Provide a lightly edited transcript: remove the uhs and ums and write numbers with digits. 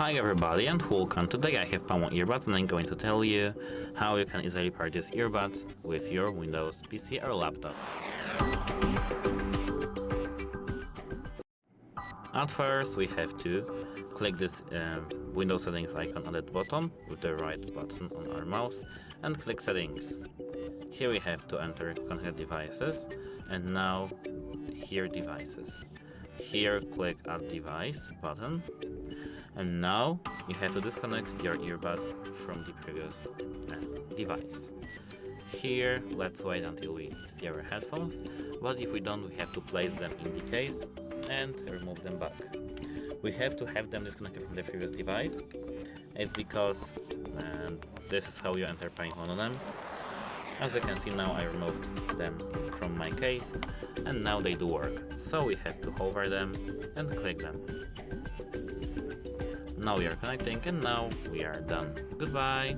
Hi everybody and welcome. Today I have PaMu earbuds and I'm going to tell you how you can easily purchase earbuds with your Windows PC or laptop. At first we have to click this Windows settings icon at the bottom with the right button on our mouse and click settings. Here we have to enter connected devices and now here devices. Here click add device button. And now you have to disconnect your earbuds from the previous device. Here, let's wait until we see our headphones, but if we don't, we have to place them in the case and remove them back. We have to have them disconnected from the previous device. It's because this is how you enter PaMu on them. As you can see now, I removed them from my case and now they do work. So we have to hover them and click them. Now we are connecting and now we are done. Goodbye!